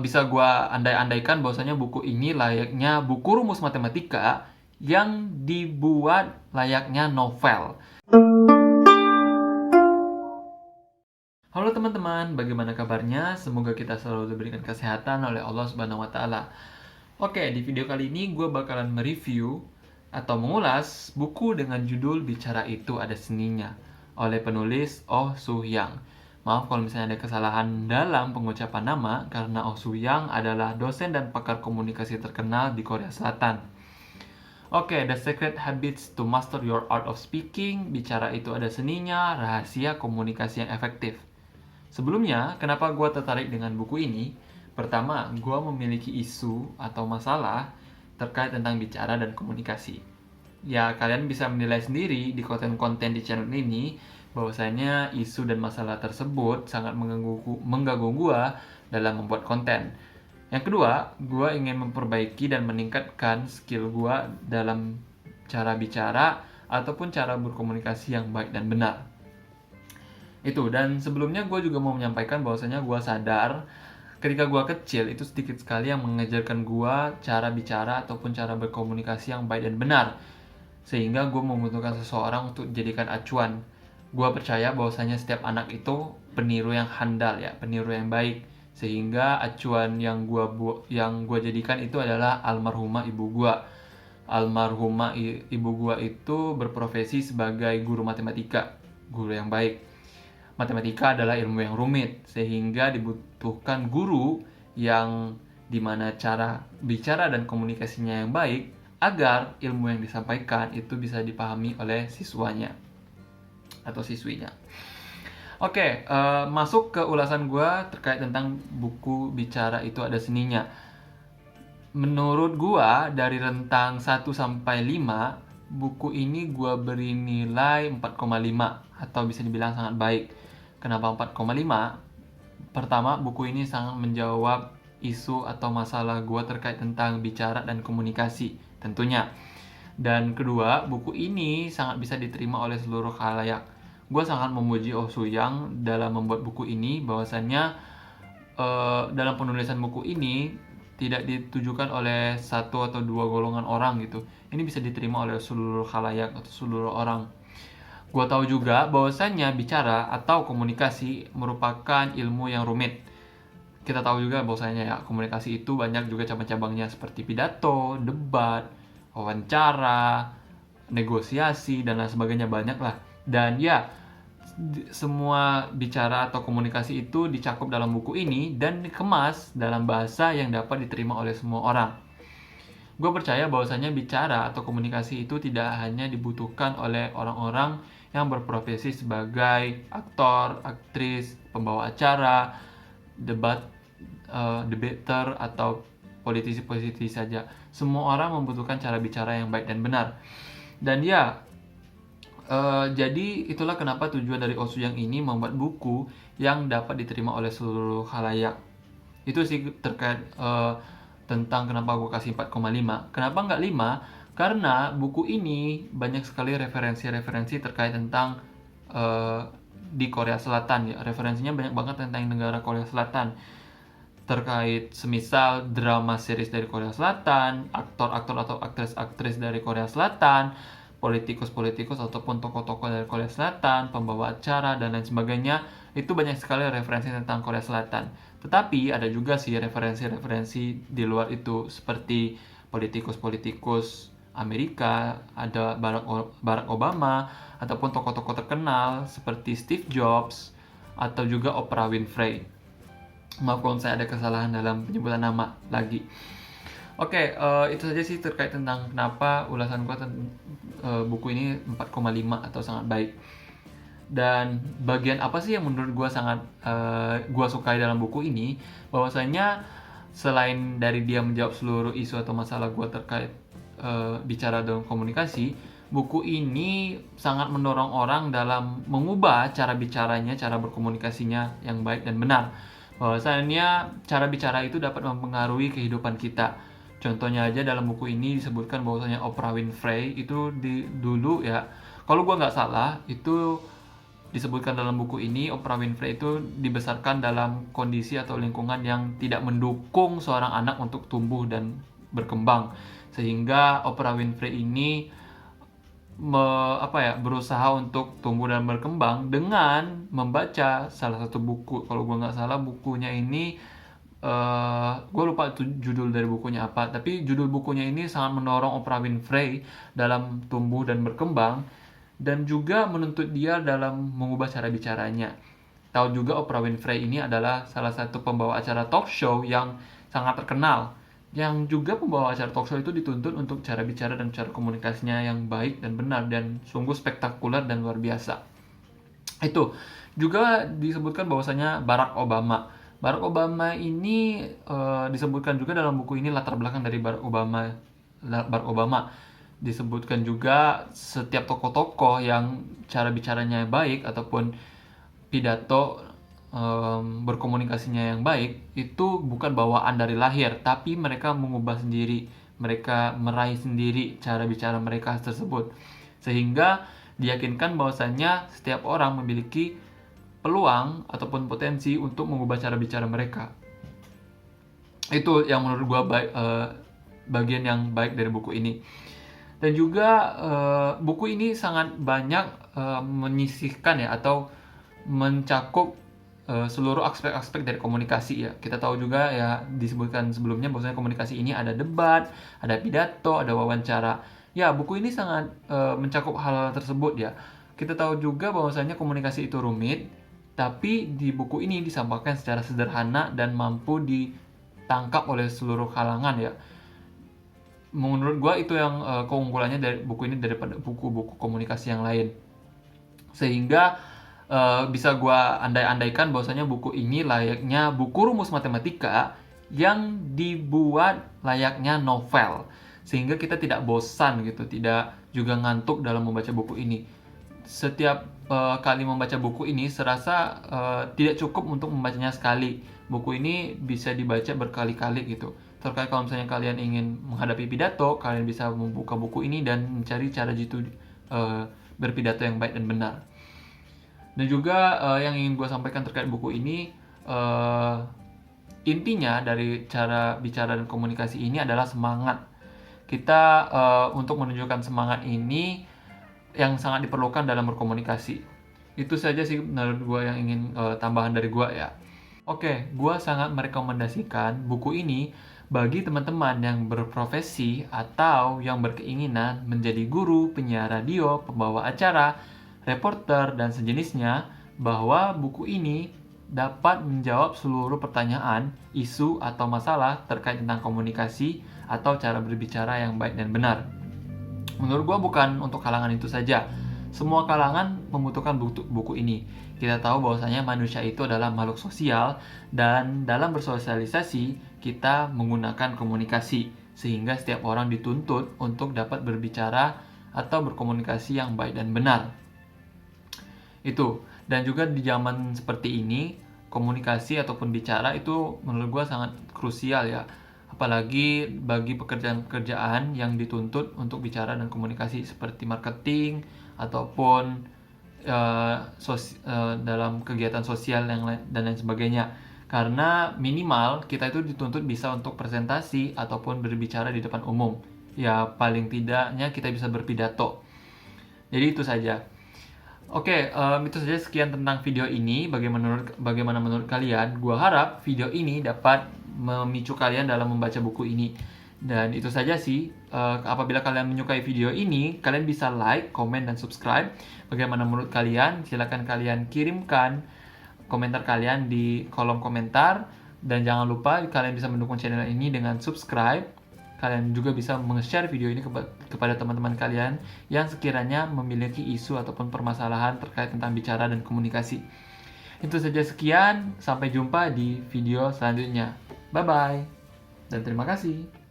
bisa gua andai-andaikan bahwasanya buku ini layaknya buku rumus matematika yang dibuat layaknya novel. Halo teman-teman, bagaimana kabarnya? Semoga kita selalu diberikan kesehatan oleh Allah Subhanahu wa taala. Oke, di video kali ini gue bakalan mereview atau mengulas buku dengan judul Bicara Itu Ada Seninya oleh penulis Oh Soo-hyang. Maaf kalau misalnya ada kesalahan dalam pengucapan nama, karena Oh Soo-hyang adalah dosen dan pakar komunikasi terkenal di Korea Selatan. Oke, The Secret Habits to Master Your Art of Speaking, Bicara Itu Ada Seninya, Rahasia Komunikasi yang Efektif. Sebelumnya, kenapa gue tertarik dengan buku ini? Pertama, gue memiliki isu atau masalah terkait tentang bicara dan komunikasi. Ya, kalian bisa menilai sendiri di konten-konten di channel ini bahwasanya isu dan masalah tersebut sangat mengganggu gue dalam membuat konten. Yang kedua, gue ingin memperbaiki dan meningkatkan skill gue dalam cara bicara ataupun cara berkomunikasi yang baik dan benar. Itu, dan sebelumnya gue juga mau menyampaikan bahwasanya gue sadar ketika gue kecil itu sedikit sekali yang mengajarkan gue cara bicara ataupun cara berkomunikasi yang baik dan benar, sehingga gue membutuhkan seseorang untuk dijadikan acuan. Gue percaya bahwasanya setiap anak itu peniru yang handal, ya, peniru yang baik, sehingga acuan yang gue jadikan itu adalah almarhumah ibu gue. Almarhumah ibu gue itu berprofesi sebagai guru matematika, guru yang baik. Matematika adalah ilmu yang rumit, sehingga dibutuhkan guru yang dimana cara bicara dan komunikasinya yang baik agar ilmu yang disampaikan itu bisa dipahami oleh siswanya atau siswinya. Oke, masuk ke ulasan gue terkait tentang buku Bicara Itu Ada Seninya. Menurut gue, dari rentang 1 sampai 5, buku ini gue beri nilai 4,5 atau bisa dibilang sangat baik. Kenapa 4,5? Pertama, buku ini sangat menjawab isu atau masalah gue terkait tentang bicara dan komunikasi, tentunya. Dan kedua, buku ini sangat bisa diterima oleh seluruh khalayak. Gue sangat memuji Oh Soo-hyang dalam membuat buku ini, bahwasannya dalam penulisan buku ini tidak ditujukan oleh satu atau dua golongan orang gitu. Ini bisa diterima oleh seluruh khalayak atau seluruh orang. Gue tahu juga bahwasannya bicara atau komunikasi merupakan ilmu yang rumit. Kita tahu juga bahwasanya ya, komunikasi itu banyak juga cabang-cabangnya seperti pidato, debat, wawancara, negosiasi, dan lain sebagainya, banyak lah. Dan ya, semua bicara atau komunikasi itu dicakup dalam buku ini dan dikemas dalam bahasa yang dapat diterima oleh semua orang. Gue percaya bahwasanya bicara atau komunikasi itu tidak hanya dibutuhkan oleh orang-orang yang berprofesi sebagai aktor, aktris, pembawa acara, debater, atau politisi-politisi saja. Semua orang membutuhkan cara bicara yang baik dan benar. Dan ya, jadi itulah kenapa tujuan dari Oh Soo-hyang ini membuat buku yang dapat diterima oleh seluruh khalayak. Itu sih terkait tentang kenapa gue kasih 4,5. Kenapa nggak 5? Karena buku ini banyak sekali referensi-referensi terkait tentang di Korea Selatan, ya. Referensinya banyak banget tentang negara Korea Selatan, terkait semisal drama series dari Korea Selatan, aktor-aktor atau aktris-aktris dari Korea Selatan, politikus-politikus ataupun tokoh-tokoh dari Korea Selatan, pembawa acara, dan lain sebagainya. Itu banyak sekali referensi tentang Korea Selatan. Tetapi ada juga sih referensi-referensi di luar itu, seperti politikus-politikus Amerika, ada Barack Obama, ataupun tokoh-tokoh terkenal seperti Steve Jobs, atau juga Oprah Winfrey. Maaf kalau saya ada kesalahan dalam penyebutan nama lagi. Oke, itu saja sih terkait tentang kenapa ulasan gue buku ini 4,5 atau sangat baik. Dan bagian apa sih yang menurut gue sangat gue sukai dalam buku ini, bahwasanya selain dari dia menjawab seluruh isu atau masalah gue terkait bicara dan komunikasi, buku ini sangat mendorong orang dalam mengubah cara bicaranya, cara berkomunikasinya yang baik dan benar. Bahwasanya cara bicara itu dapat mempengaruhi kehidupan kita. Contohnya aja dalam buku ini disebutkan bahwasanya Oprah Winfrey itu dulu ya, kalau gue nggak salah itu disebutkan dalam buku ini, Oprah Winfrey itu dibesarkan dalam kondisi atau lingkungan yang tidak mendukung seorang anak untuk tumbuh dan berkembang. Sehingga Oprah Winfrey ini berusaha untuk tumbuh dan berkembang dengan membaca salah satu buku. Kalau gue nggak salah bukunya ini, gue lupa judul dari bukunya apa, tapi judul bukunya ini sangat mendorong Oprah Winfrey dalam tumbuh dan berkembang, dan juga menuntut dia dalam mengubah cara bicaranya. Tahu juga Oprah Winfrey ini adalah salah satu pembawa acara talk show yang sangat terkenal, yang juga pembawa acara talk show itu dituntut untuk cara bicara dan cara komunikasinya yang baik dan benar, dan sungguh spektakuler dan luar biasa. Itu juga disebutkan bahwasanya Barack Obama ini disebutkan juga dalam buku ini latar belakang dari Barack Obama. Disebutkan juga setiap tokoh-tokoh yang cara bicaranya baik ataupun pidato berkomunikasinya yang baik itu bukan bawaan dari lahir, tapi mereka mengubah sendiri, mereka meraih sendiri cara bicara mereka tersebut, sehingga diyakinkan bahwasanya setiap orang memiliki peluang ataupun potensi untuk mengubah cara bicara mereka. Itu yang menurut gua bagian yang baik dari buku ini. Dan juga buku ini sangat banyak menyisihkan ya, atau mencakup seluruh aspek-aspek dari komunikasi ya. Kita tahu juga ya, disebutkan sebelumnya bahwasanya komunikasi ini ada debat, ada pidato, ada wawancara. Ya, buku ini sangat mencakup hal tersebut ya. Kita tahu juga bahwasanya komunikasi itu rumit, tapi di buku ini disampaikan secara sederhana dan mampu ditangkap oleh seluruh kalangan ya. Menurut gue itu yang keunggulannya dari buku ini daripada buku-buku komunikasi yang lain. Sehingga bisa gue andai-andaikan bahwasanya buku ini layaknya buku rumus matematika yang dibuat layaknya novel. Sehingga kita tidak bosan gitu, tidak juga ngantuk dalam membaca buku ini. Setiap kali membaca buku ini serasa tidak cukup untuk membacanya sekali. Buku ini bisa dibaca berkali-kali gitu. Terkait kalau misalnya kalian ingin menghadapi pidato, kalian bisa membuka buku ini dan mencari cara jitu berpidato yang baik dan benar. Dan juga yang ingin gue sampaikan terkait buku ini, intinya dari cara bicara dan komunikasi ini adalah semangat. Kita untuk menunjukkan semangat ini yang sangat diperlukan dalam berkomunikasi. Itu saja sih menurut gue yang ingin tambahan dari gue ya. Oke, gue sangat merekomendasikan buku ini bagi teman-teman yang berprofesi atau yang berkeinginan menjadi guru, penyiar radio, pembawa acara, reporter, dan sejenisnya, bahwa buku ini dapat menjawab seluruh pertanyaan, isu, atau masalah terkait tentang komunikasi atau cara berbicara yang baik dan benar. Menurut gue bukan untuk kalangan itu saja. Semua kalangan membutuhkan buku ini. Kita tahu bahwasanya manusia itu adalah makhluk sosial, dan dalam bersosialisasi kita menggunakan komunikasi, sehingga setiap orang dituntut untuk dapat berbicara atau berkomunikasi yang baik dan benar. Itu. Dan juga di zaman seperti ini, komunikasi ataupun bicara itu menurut gue sangat krusial ya. Apalagi bagi pekerjaan-pekerjaan yang dituntut untuk bicara dan komunikasi seperti marketing ataupun dalam kegiatan sosial dan lain sebagainya. Karena minimal kita itu dituntut bisa untuk presentasi ataupun berbicara di depan umum. Ya paling tidaknya kita bisa berpidato. Jadi itu saja. Oke, itu saja sekian tentang video ini. Bagaimana menurut kalian? Gua harap video ini dapat memicu kalian dalam membaca buku ini. Dan itu saja sih. Apabila kalian menyukai video ini, kalian bisa like, komen, dan subscribe. Bagaimana menurut kalian? Silakan kalian kirimkan komentar kalian di kolom komentar. Dan jangan lupa kalian bisa mendukung channel ini dengan subscribe. Kalian juga bisa meng-share video ini kepada teman-teman kalian yang sekiranya memiliki isu ataupun permasalahan terkait tentang bicara dan komunikasi. Itu saja, sekian. Sampai jumpa di video selanjutnya. Bye-bye. Dan terima kasih.